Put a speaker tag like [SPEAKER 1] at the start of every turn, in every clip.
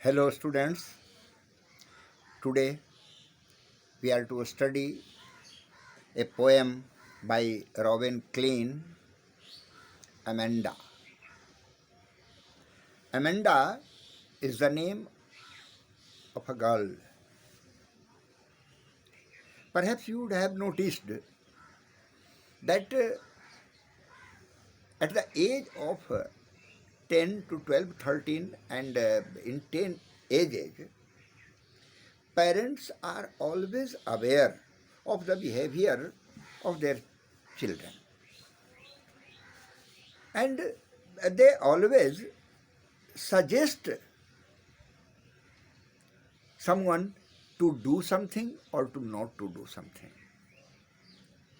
[SPEAKER 1] Hello, students. Today we are to study a poem by Robin Klein, Amanda. Amanda is the name of a girl. Perhaps you would have noticed that at the age of 10 to 12, 13, and in 10 age, parents are always aware of the behavior of their children. And they always suggest someone to do something or to not to do something.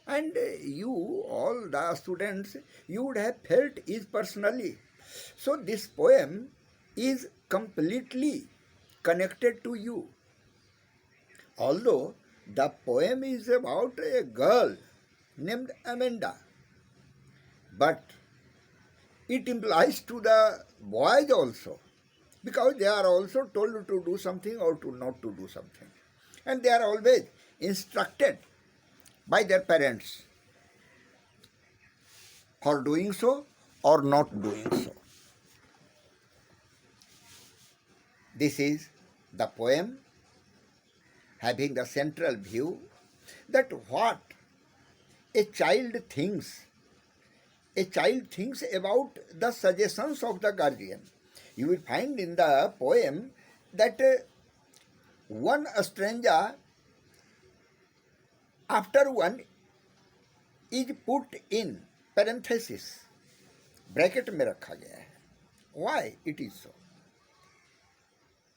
[SPEAKER 1] And you, all the students, you would have felt it personally. So this poem is completely connected to you. Although the poem is about a girl named Amanda, but it implies to the boys also, because they are also told to do something or to not to do something. And they are always instructed by their parents for doing so or not doing so. This is the poem having the central view that what a child thinks about the suggestions of the guardian. You will find in the poem that one stranger after one is put in parenthesis, bracket में रखा गया है. Why it is so?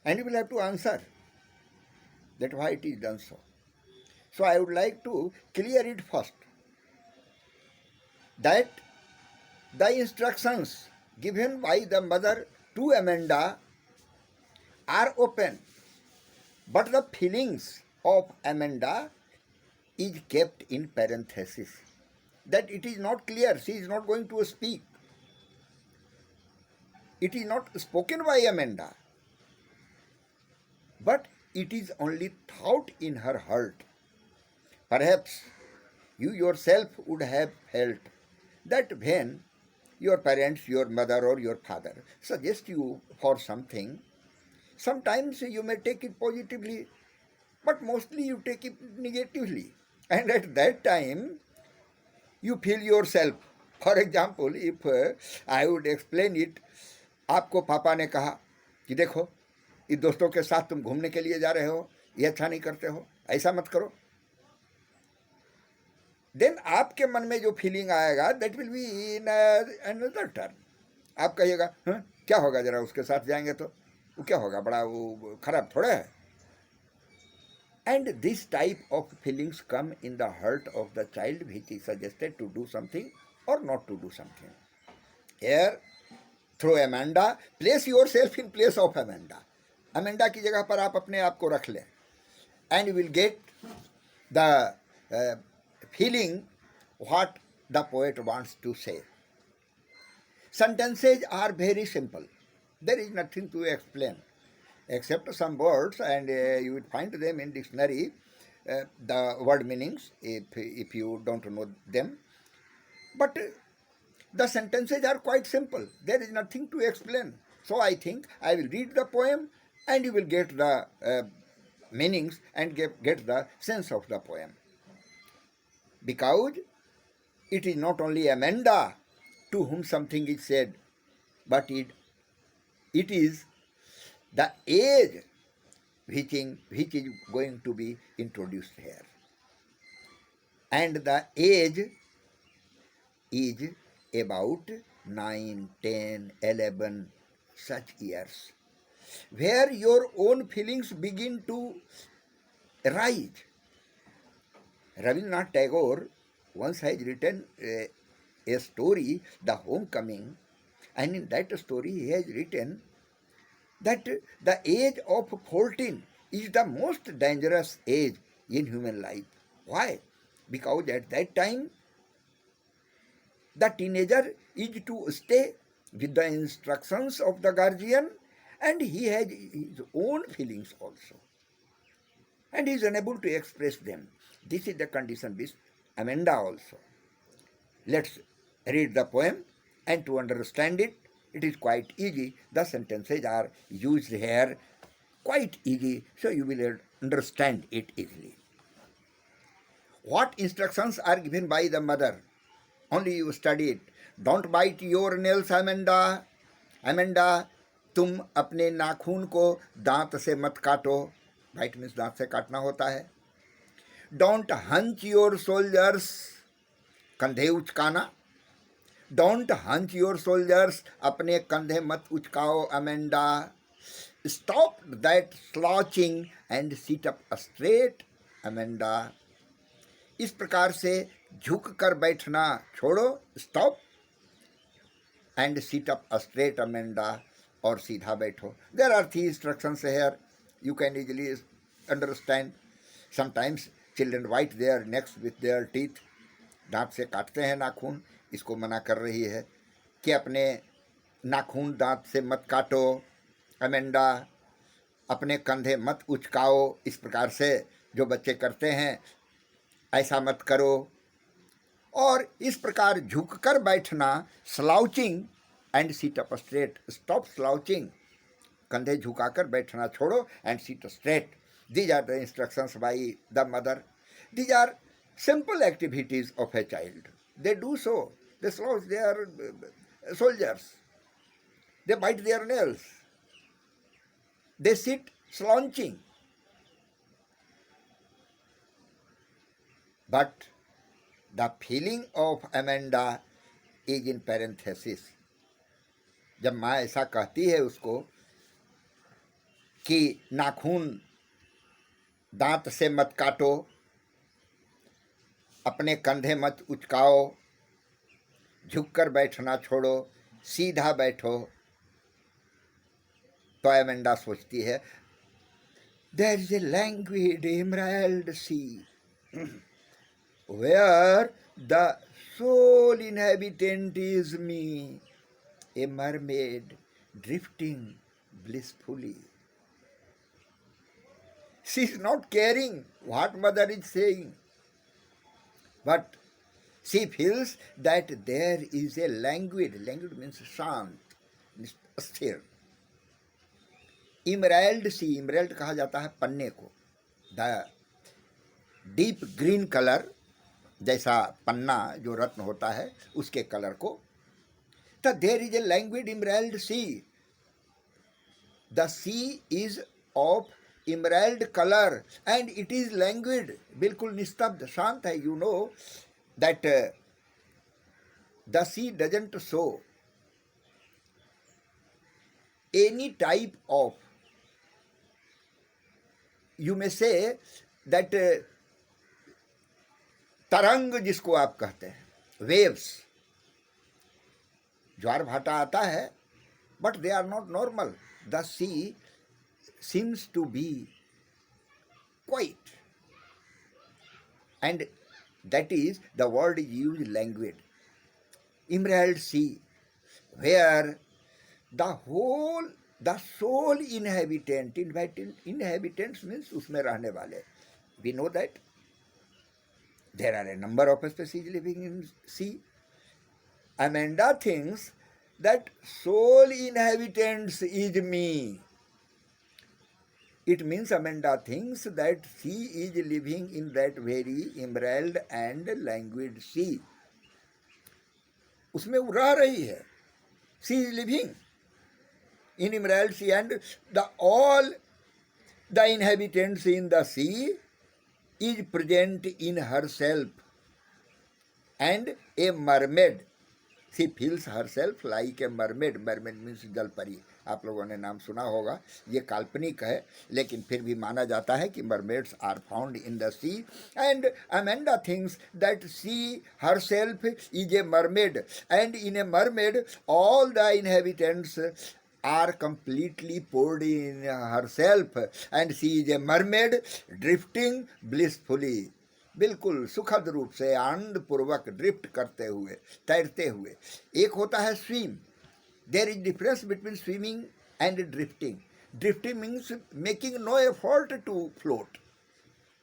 [SPEAKER 1] And you will have to answer that why it is done so. So I would like to clear it first, that the instructions given by the mother to Amanda are open, but the feelings of Amanda is kept in parenthesis, that it is not clear, she is not going to speak. It is not spoken by Amanda, but it is only thought in her heart. Perhaps you yourself would have felt that when your parents, your mother or your father suggest you for something, sometimes you may take it positively, but mostly you take it negatively. And at that time, you feel yourself. For example, if I would explain it, आपको पापा ने कहा कि देखो इस दोस्तों के साथ तुम घूमने के लिए जा रहे हो, ये अच्छा नहीं करते हो, ऐसा मत करो. देन आपके मन में जो फीलिंग आएगा that will be in another turn. आप कहिएगा हाँ क्या होगा, जरा उसके साथ जाएंगे तो वो क्या होगा, बड़ा वो खराब थोड़ा है. And this type of feelings come in the heart of the child which is suggested to do something or not to do something. Here, through Amanda, place yourself in place of Amanda. Amanda की जगह पर आप अपने आप को रख लें, and you will get the feeling what the poet wants to say. Sentences are very simple. There is nothing to explain except some words, and you will find them in dictionary, the word meanings, if you don't know them. But the sentences are quite simple. There is nothing to explain. So I think I will read the poem and you will get the meanings and get the sense of the poem. Because it is not only Amanda to whom something is said, but it is the age which is going to be introduced here. And the age is about 9, 10, 11 such years, where your own feelings begin to rise. Rabindranath Tagore once has written a story, The Homecoming, and in that story he has written that the age of 14 is the most dangerous age in human life. Why? Because at that time, the teenager is to stay with the instructions of the guardian and he has his own feelings also, and he is unable to express them. This is the condition with Amanda also. Let's read the poem, and to understand it, it is quite easy. The sentences are used here quite easy, so you will understand it easily. What instructions are given by the mother? Only you study it. Don't bite your nails, Amanda. Amanda, तुम अपने नाखून को दांत से मत काटो. Bite means दांत से काटना होता है. डोंट हंच योर सोल्जर्स, कंधे उचकाना. डोंट हंच योर सोल्जर्स, अपने कंधे मत उचकाओ Amanda. Stop that slouching and sit up straight Amanda. इस प्रकार से झुक कर बैठना छोड़ो, stop, and sit up straight Amanda, और सीधा बैठो. There are 3 instructions here. You can easily understand. Sometimes children bite their necks with their teeth. दांत से काटते हैं नाखून. इसको मना कर रही है कि अपने नाखून दांत से मत काटो अमेंडा. अपने कंधे मत उचकाओ. इस प्रकार से जो बच्चे करते हैं ऐसा मत करो. और इस प्रकार झुककर बैठना, slouching and sit up straight. Stop slouching, कंधे झुकाकर बैठना छोड़ो, and sit straight. These are the instructions by the mother. These are simple activities of a child. They do so. They slouch, they are soldiers. They bite their nails. They sit slouching. But the feeling of Amanda is in parenthesis. जब माँ ऐसा कहती है उसको कि नाखून दांत से मत काटो, अपने कंधे मत उचकाओ, झुककर बैठना छोड़ो, सीधा बैठो, तो एमेंडा सोचती है, there is a languid emerald sea where the sole inhabitant is me, a mermaid drifting blissfully. She is not caring what mother is saying, but she feels that there is a languid means शांत, स्थिर. Emerald सी, emerald कहा जाता है पन्ने को, the deep green colour, जैसा पन्ना जो रत्न होता है उसके कलर को. तो there is a languid emerald sea. The sea is of emerald color and it is languid, बिल्कुल निस्तब्ध, शांत है. You know that the sea doesn't show any type of, you may say that तरंग जिसको आप कहते हैं, waves, ज्वार भाटा आता है, but they are not normal. The sea seems to be quiet, and that is the word is used, languid. Emerald sea, where the sole inhabitants means उसमें रहने वाले. We know that there are a number of species living in sea. Amanda thinks that sole inhabitants is me. It means Amanda thinks that she is living in that very emerald and languid sea. उसमें वो रह रही है. She is living in emerald sea, and all the inhabitants in the sea is present in herself. And a mermaid, she feels herself like a mermaid. Mermaid means जल परी. आप लोगों ने नाम सुना होगा. ये काल्पनिक है, लेकिन फिर भी माना जाता है कि mermaids are found in the sea, and Amanda thinks that she herself is a mermaid, and in a mermaid all the inhabitants are completely poured in herself, and she is a mermaid drifting blissfully. बिल्कुल सुखद रूप से आनंद पूर्वक drift करते हुए, तैरते हुए. एक होता है swim. There is difference between swimming and drifting. Drifting means making no effort to float.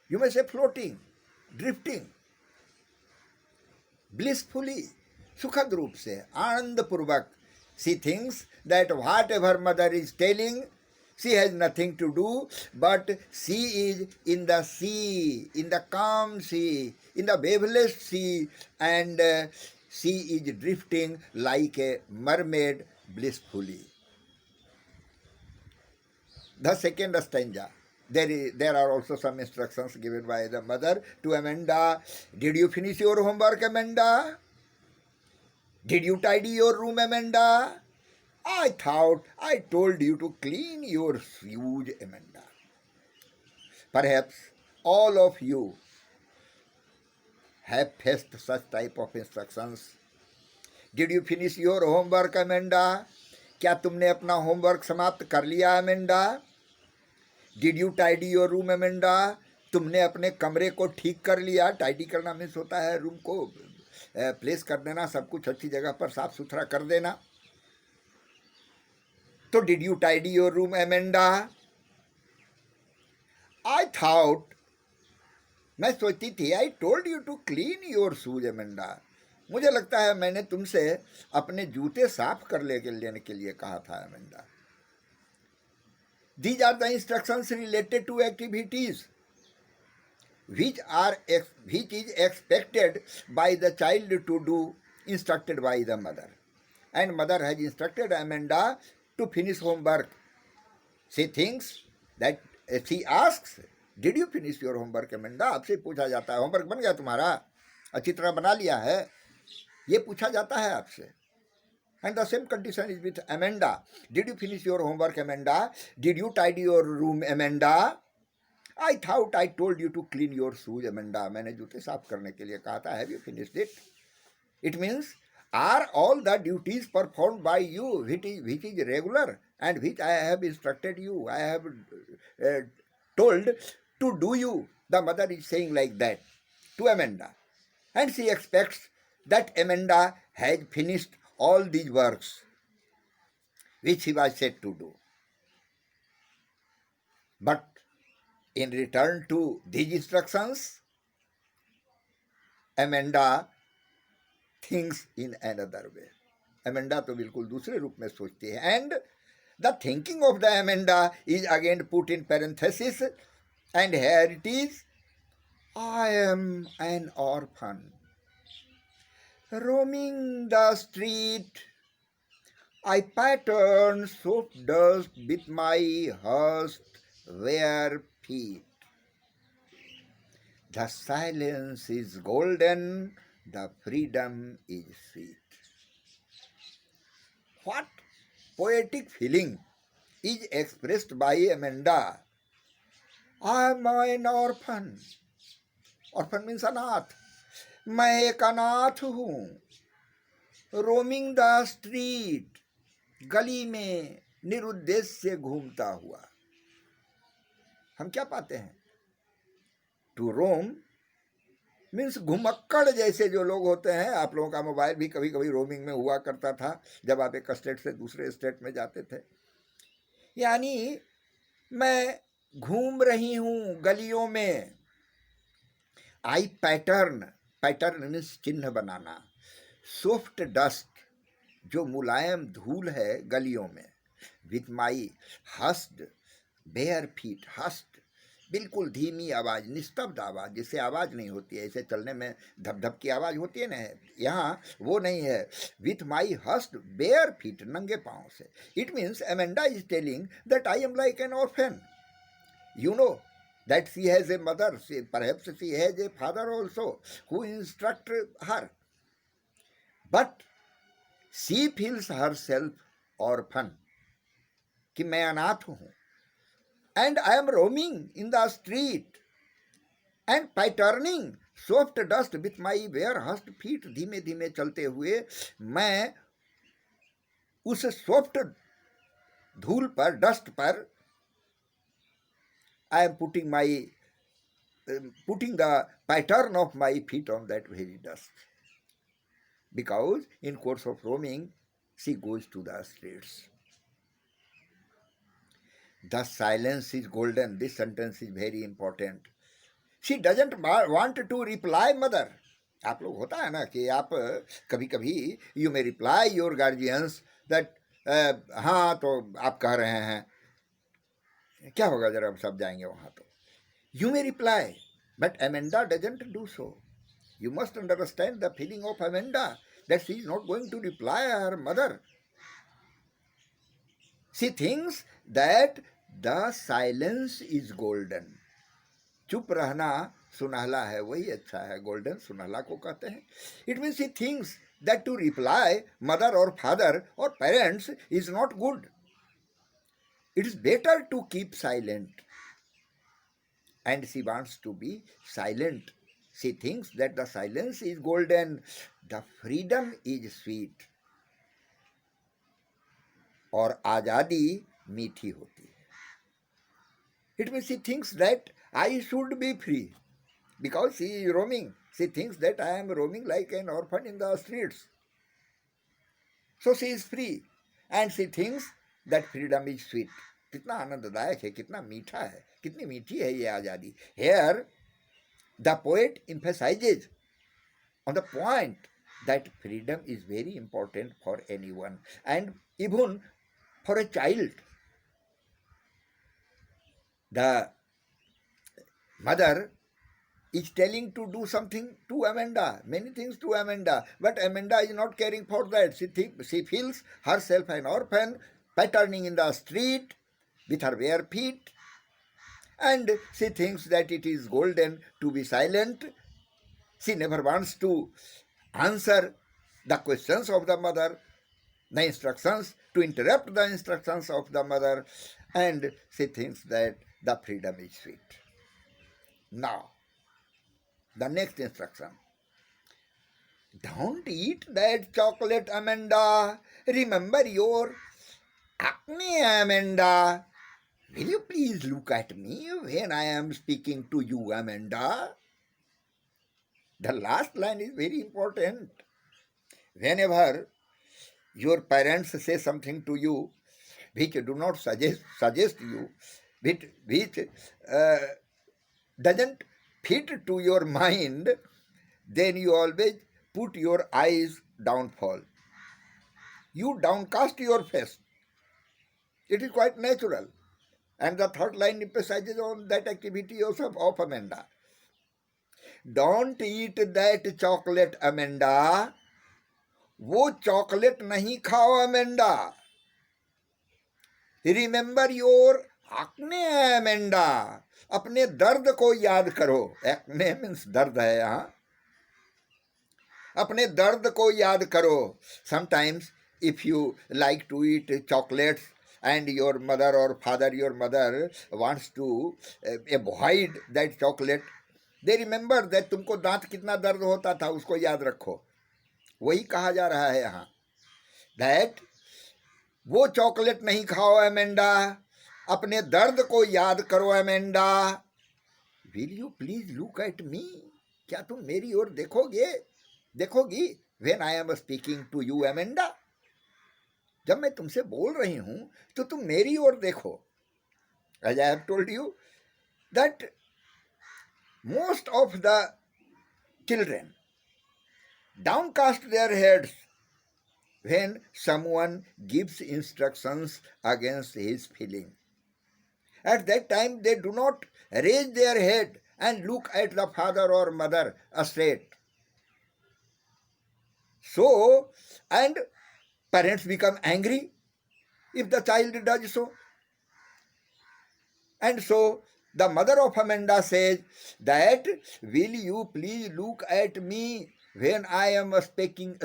[SPEAKER 1] You may say floating, drifting, blissfully, सुखद रूप से, आनंद पूर्वक. She thinks that whatever mother is telling, she has nothing to do, but she is in the sea, in the calm sea, in the waveless sea, and she is drifting like a mermaid blissfully. The second stanza. There are also some instructions given by the mother to Amanda. Did you finish your homework, Amanda? Did you tidy your room, Amanda? I thought I told you to clean your shoes, Amanda. Perhaps all of you have faced such type of instructions. Did you finish your homework, Amanda? क्या तुमने अपना homework समाप्त कर लिया, Amanda? Did you tidy your room, Amanda? तुमने अपने कमरे को ठीक कर लिया. टाइडी करना मीन्स होता है रूम को प्लेस कर देना, सब कुछ अच्छी जगह पर साफ सुथरा कर देना. तो did you tidy your room, Amanda? I thought, मैं सोचती थी, I told you to clean your shoes, Amanda. मुझे लगता है मैंने तुमसे अपने जूते साफ कर लेने के लिए कहा था, Amanda. These are the instructions related to activities which is expected by the child to do, instructed by the mother. And mother has instructed Amanda to finish homework. She thinks that she asks, did you finish your homework, Amanda? आपसे पूछा जाता है, homework बन गया तुम्हारा, अच्छी तरह बना लिया है, ये पूछा जाता है आपसे. And the same condition is with Amanda. Did you finish your homework, Amanda? Did you tidy your room, Amanda? I thought I told you to clean your shoes, Amanda. मैंने जूते साफ करने के लिए कहा था. Have you finished it? It means, are all the duties performed by you which is regular and which I have instructed you, I have told to do you. The mother is saying like that to Amanda. And she expects that Amanda has finished all these works which he was said to do. But in return to these instructions, Amanda thinks in another way. Amanda तो बिल्कुल दूसरे रूप में सोचती है. And the thinking of the Amanda is again put in parenthesis, and here it is, I am an orphan, roaming the street. I pattern soft dust with my hushed bare feet. The silence is golden, the freedom is sweet. What poetic feeling is expressed by Amanda. I am an orphan. Orphan means अनाथ. मैं एक अनाथ हूँ. Roaming the street, गली में निरुद्देश्य से घूमता हुआ. हम क्या पाते हैं? टू रोम मीन्स घुमक्कड़ जैसे जो लोग होते हैं. आप लोगों का मोबाइल भी कभी कभी रोमिंग में हुआ करता था जब आप एक स्टेट से दूसरे स्टेट में जाते थे. यानी मैं घूम रही हूँ गलियों में. आई पैटर्न, पैटर्न मीन्स चिन्ह बनाना. सॉफ्ट डस्ट, जो मुलायम धूल है गलियों में. With my hushed bare feet. Hushed बिल्कुल धीमी आवाज़, निस्तब्ध आवाज़, जिससे आवाज़ नहीं होती है. ऐसे चलने में धप धप की आवाज़ होती है ना, यहाँ वो नहीं है. With my hushed bare feet, नंगे पाँव से. It means Amanda is telling that I am like an orphan. You know that she has a mother, perhaps she has a father also who instruct her. But she feels herself orphan, कि मैं अनाथ हूँ. And I am roaming in the street and patterning soft dust with my bare hushed feet. धीमे धीमे चलते हुए मैं उस सॉफ्ट धूल पर, डस्ट पर, I am putting the pattern of my feet on that very dust. Because in course of roaming, she goes to the streets. The silence is golden. This sentence is very important. She doesn't want to reply mother. आप लोग होता है ना कि आप कभी कभी you may reply your guardians that हाँ तो आप कह रहे हैं क्या होगा जरा सब जाएंगे वहां तो you may reply but Amanda doesn't do so you must understand the feeling of Amanda that she is not going to reply her mother she thinks that the silence is golden चुप रहना सुनहला है वही अच्छा है golden सुनहला को कहते हैं it means he thinks that to reply mother और फादर और parents is not good it is better to keep silent and she wants to be silent. She thinks that the silence is golden, the freedom is sweet. और आजादी मीठी होती है. It means she thinks that I should be free because she is roaming. She thinks that I am roaming like an orphan in the streets. So she is free and she thinks that freedom is sweet. कितना आनंददायक है कितना मीठा है कितनी मीठी है ये आज़ादी here the poet emphasizes on the point that freedom is very important for anyone and even for a child. The mother is telling to do something to Amanda, many things to Amanda, but Amanda is not caring for that. She feels herself an orphan, patterning in the street with her bare feet, and she thinks that it is golden to be silent. She never wants to answer the questions of the mother, the instructions, to interrupt the instructions of the mother, and she thinks that the freedom is sweet. Now, the next instruction. Don't eat that chocolate, Amanda. Remember your acne, Amanda. Will you please look at me when I am speaking to you, Amanda? The last line is very important. Whenever your parents say something to you which do not suggest you, which doesn't fit to your mind, then you always put your eyes downfall. You downcast your face. It is quite natural. And the third line emphasizes on that activity also of Amanda. Don't eat that chocolate, Amanda. वो chocolate नहीं खाओ Amanda. Remember your acne, Amanda. अपने दर्द को याद करो. Acne means दर्द है यहाँ. अपने दर्द को याद करो. Sometimes if you like to eat chocolates and your mother or father, your mother wants to avoid that chocolate, they remember that तुमको दांत कितना दर्द होता था उसको याद रखो. वही कहा जा रहा है यहाँ. That वो चॉकलेट नहीं खाओ अमेंडा. अपने दर्द को याद करो Amanda. Will you please look at me? क्या तुम मेरी ओर देखोगी when I am speaking to you, Amanda? जब मैं तुमसे बोल रही हूं तो तुम मेरी ओर देखो. As I have told you that most of the children downcast their heads when someone gives instructions against his feeling. At that time they do not raise their head and look at the father or mother straight. So, and parents become angry if the child does so. And so the mother of Amanda says that, will you please look at me when I am speaking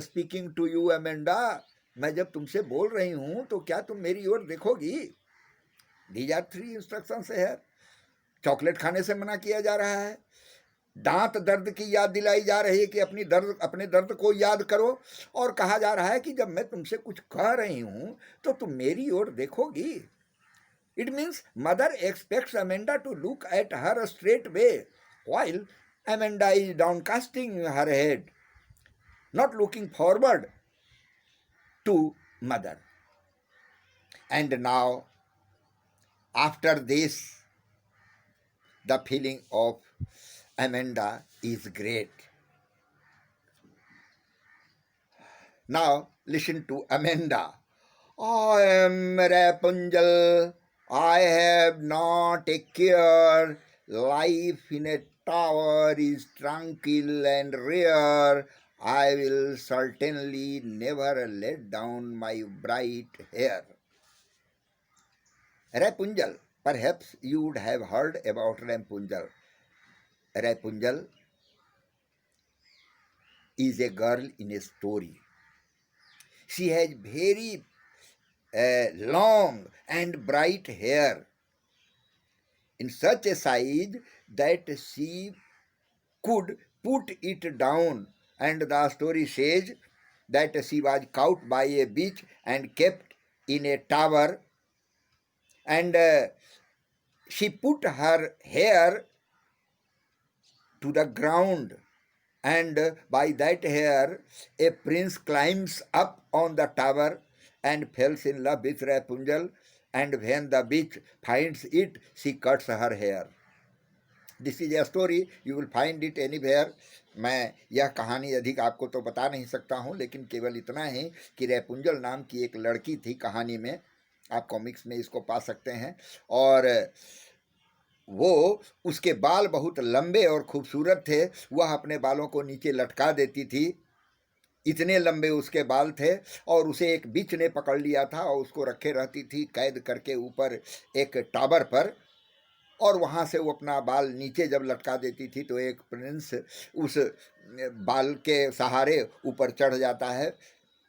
[SPEAKER 1] to you, Amanda? मैं जब तुमसे बोल रही हूं तो क्या तुम मेरी ओर देखोगी? These are 3 instructions here. Chocolate खाने से मना किया जा रहा है. दांत दर्द की याद दिलाई जा रही है कि अपने दर्द को याद करो. और कहा जा रहा है कि जब मैं तुमसे कुछ कह रही हूं तो तुम मेरी ओर देखोगी. It means mother expects Amanda to look at her straight way while Amanda is downcasting her head, not looking forward to mother. And now After this, the feeling of Amanda is great. Now listen to Amanda. I am Rapunzel. I have not a care. Life in a tower is tranquil and rare. I will certainly never let down my bright hair. Rapunzel. Perhaps you would have heard about Rapunzel. Rapunzel is a girl in a story. She has very long and bright hair in such a size that she could put it down, and the story says that she was caught by a witch and kept in a tower, and she put her hair to the ground, and by that hair a prince climbs up on the tower and falls in love with Rapunzel, and when the witch finds it, she cuts her hair. This is a story, you will find it anywhere. मैं यह कहानी अधिक आपको तो बता नहीं सकता हूँ, लेकिन केवल इतना है कि रेपुंजल नाम की एक लड़की थी कहानी में. आप कॉमिक्स में इसको पा सकते हैं. और वो उसके बाल बहुत लंबे और खूबसूरत थे. वह अपने बालों को नीचे लटका देती थी, इतने लंबे उसके बाल थे. और उसे एक बिच ने पकड़ लिया था और उसको रखे रहती थी कैद करके ऊपर एक टावर पर. और वहाँ से वो अपना बाल नीचे जब लटका देती थी तो एक प्रिंस उस बाल के सहारे ऊपर चढ़ जाता है.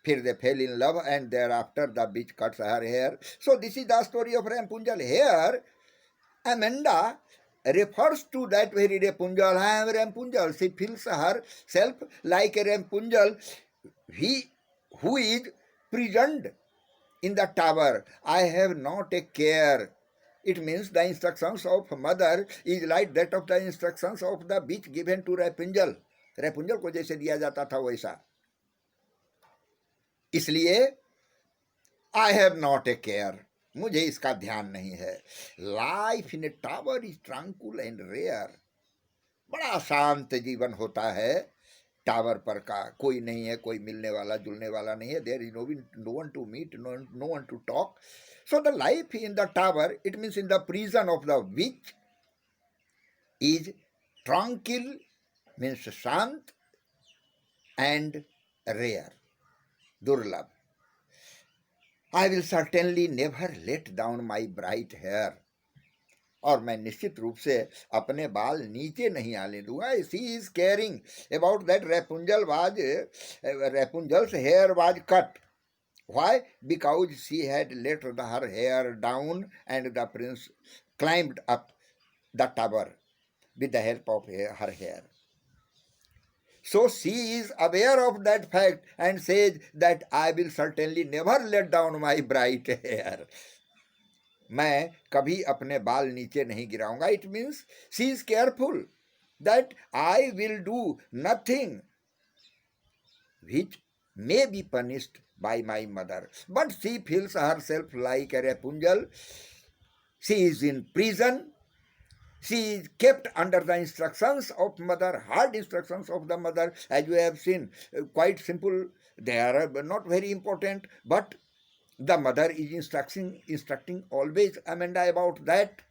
[SPEAKER 1] फिर they fell in love and thereafter the beach cuts her hair. So this is the story of Rapunzel. Here Amanda refers to that very Rapunzel. I am Rapunzel. She feels herself like a Rapunzel who is prisoned in the tower. I have not a care. It means the instructions of mother is like that of the instructions of the witch given to Rapunzel. Rapunzel को जैसे दिया जाता था वैसा. इसलिए I have not a care. मुझे इसका ध्यान नहीं है. Life in a tower is tranquil and rare. बड़ा शांत जीवन होता है टावर पर का. कोई नहीं है, कोई मिलने वाला जुलने वाला नहीं है. There is no one to meet, no one to talk. So the life in the tower, it means in the prison of the witch, is tranquil, means shant, and rare, durlabh. I will certainly never let down my bright hair. और मैं निश्चित रूप से अपने बाल नीचे नहीं आने दूंगा. She is caring about that Rapunzel's hair was cut. Why? Because she had let her hair down and the prince climbed up the tower with the help of her hair. So she is aware of that fact and says that I will certainly never let down my bright hair. मैं कभी अपने बाल नीचे नहीं गिराऊंगा. It means she is careful that I will do nothing which may be punished by my mother. But she feels herself like a Rapunzel. She is in prison. She is kept under the instructions of mother, hard instructions of the mother, as you have seen. Quite simple. They are not very important, but the mother is instructing always Amanda about that,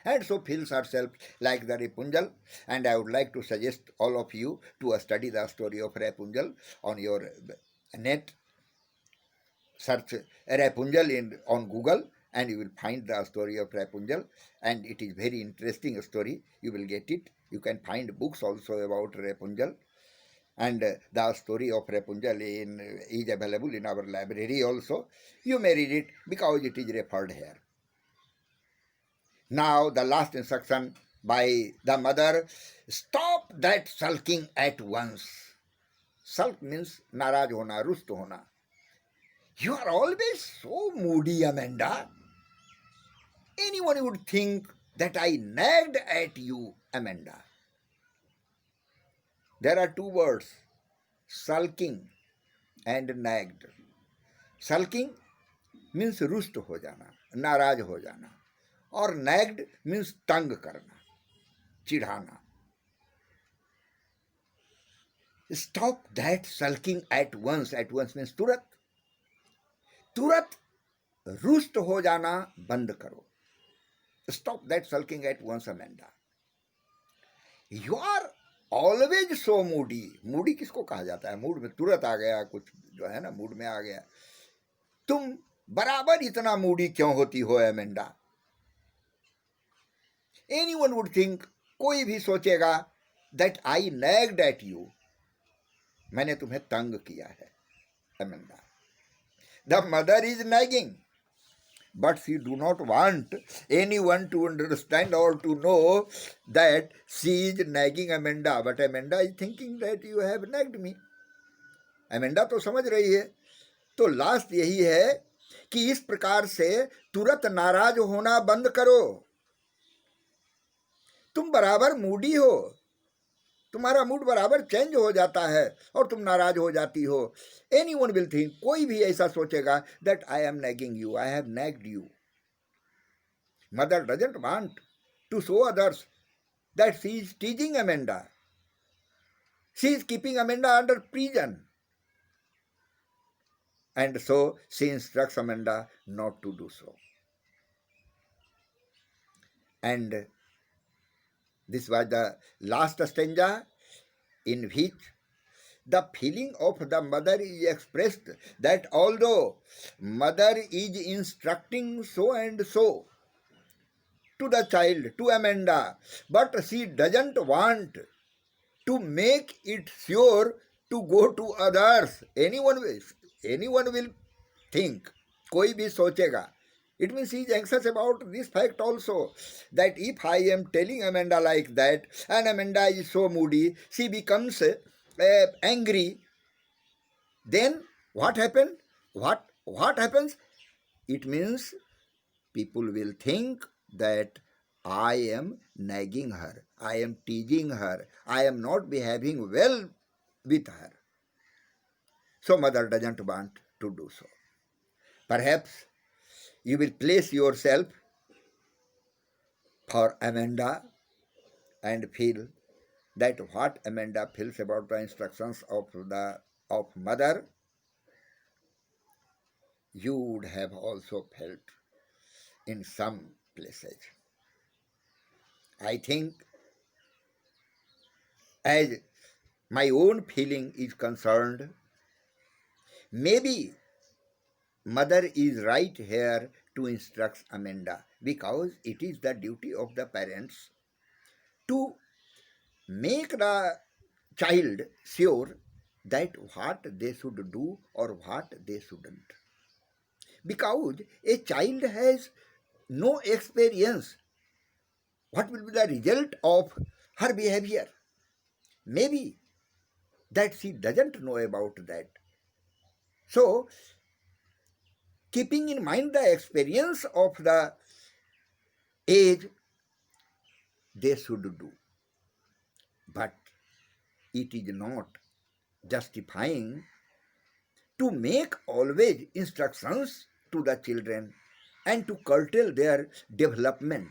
[SPEAKER 1] and so feels herself like the Rapunzel. And I would like to suggest all of you to study the story of Rapunzel on your net. Search Rapunzel on Google and you will find the story of Rapunzel, and it is very interesting story. You will get it. You can find books also about Rapunzel, and the story of Rapunzel is available in our library also. You may read it because it is referred here. Now the last instruction by the mother: stop that sulking at once. Sulk means नाराज होना, रुष्ट होना. You are always so moody, Amanda. Anyone would think that I nagged at you, Amanda. There are two words, sulking and nagged. Sulking means रुष्ट हो जाना, नाराज हो जाना. और nagged means तंग करना, चिढ़ाना. Stop that sulking at once. At once means तुरंत. तुरंत रुष्ट हो जाना बंद करो. Stop that sulking at once, Amanda. You are always so moody. Moody किसको कहा जाता है? मूड में तुरंत आ गया, कुछ जो है ना मूड में आ गया. तुम बराबर इतना मूडी क्यों होती हो एमेंडा? Anyone would think, कोई भी सोचेगा, that I nagged at you. मैंने तुम्हें तंग किया है, Amanda. The mother is nagging, but she do not want anyone to understand or to know that she is nagging Amanda. But Amanda is thinking that you have nagged me. Amanda तो समझ रही है. तो last यही है कि इस प्रकार से तुरंत नाराज होना बंद करो. तुम बराबर मूडी हो, तुम्हारा मूड बराबर चेंज हो जाता है और तुम नाराज हो जाती हो. एनीवन विल थिंक, कोई भी ऐसा सोचेगा, that I am nagging you, I have nagged you. Mother doesn't want to show others that she is teasing Amanda. She is keeping Amanda under prison. And so she instructs Amanda not to do so. And this was the last stanza in which the feeling of the mother is expressed, that although mother is instructing so and so to the child, to Amanda, but she doesn't want to make it sure to go to others. Anyone will think, कोई भी सोचेगा. It means he is anxious about this fact also, that if I am telling Amanda like that and Amanda is so moody, she becomes angry, then what happens? What happens? It means people will think that I am nagging her, I am teasing her, I am not behaving well with her. So mother doesn't want to do so. Perhaps you will place yourself for Amanda and feel that what Amanda feels about the instructions of mother, you would have also felt in some places. I think, as my own feeling is concerned, maybe mother is right here to instruct Amanda, because it is the duty of the parents to make the child sure that what they should do or what they shouldn't. Because a child has no experience what will be the result of her behavior. Maybe that she doesn't know about that. So, keeping in mind the experience of the age, they should do. But it is not justifying to make always instructions to the children and to curtail their development,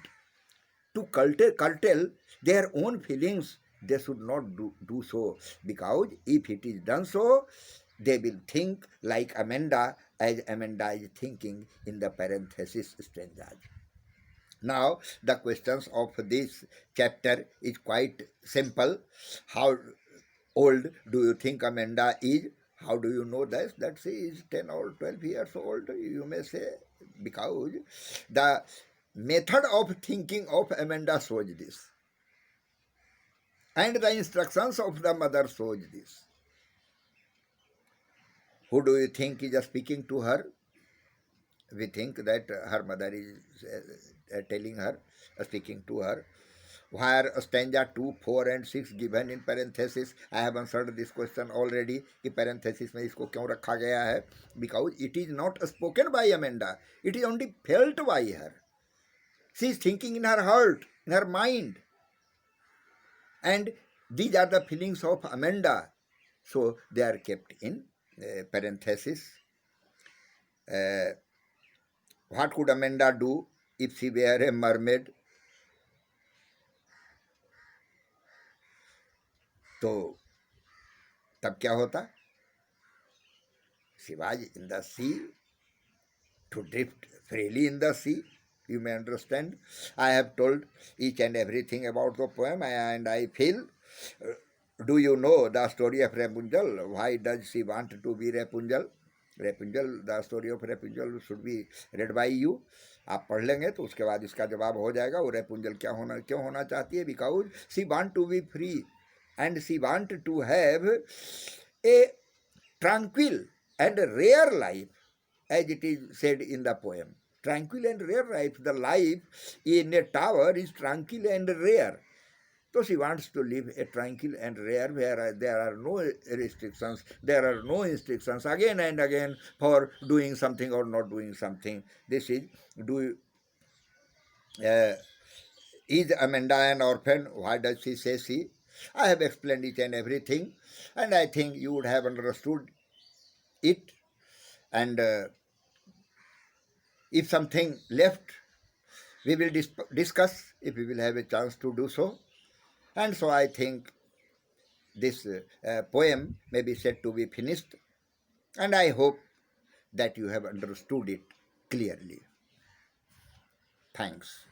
[SPEAKER 1] to curtail their own feelings. They should not do so, because if it is done so, they will think like Amanda, as Amanda is thinking in the parenthesis stanzas. Now, the questions of this chapter is quite simple. How old do you think Amanda is? How do you know this? That she is 10 or 12 years old, you may say, because the method of thinking of Amanda shows this, and the instructions of the mother shows this. Who do you think is speaking to her? We think that her mother is telling her, speaking to her. Where stanza 2, 4 and 6 given in parenthesis, I have answered this question already, कि parenthesis में इसको क्यों रखा गया है? Because it is not spoken by Amanda, it is only felt by her. She is thinking in her heart, in her mind, and these are the feelings of Amanda, so they are kept in parenthesis. What could Amanda do if she were a mermaid, तो तब क्या होता? She was in the sea, to drift freely in the sea. You may understand. I have told each and everything about the poem, and I feel. Do you know the story of Rapunzel? Why does she want to be Rapunzel? Rapunzel, the story of Rapunzel should be read by you. आप पढ़ लेंगे तो उसके बाद इसका जवाब हो जाएगा. वो रेपुंजल क्यों होना चाहती है? Because she want to be free and she want to have a tranquil and rare life, as it is said in the poem. Tranquil and rare life. The life in a tower is tranquil and rare. So she wants to live a tranquil and rare where there are no restrictions, there are no instructions again and again for doing something or not doing something. This is, is Amanda an orphan? Why does she say she? I have explained each and everything, and I think you would have understood it. And if something left, we will discuss if we will have a chance to do so. And so I think this poem may be said to be finished, and I hope that you have understood it clearly. Thanks.